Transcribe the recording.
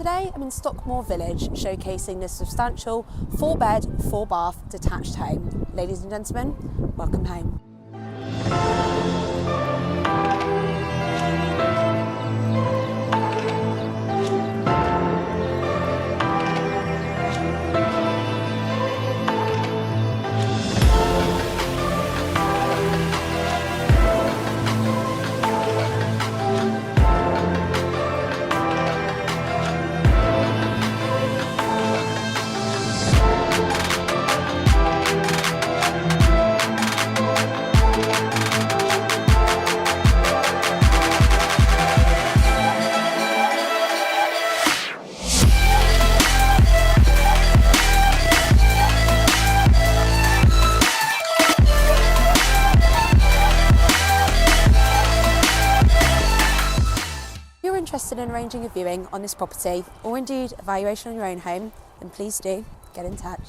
Today I'm in Stockmoor Village, showcasing this substantial 4-bed, 4-bath detached home. Ladies and gentlemen, welcome home. If you're interested in arranging a viewing on this property, or indeed a valuation on your own home, then please do get in touch.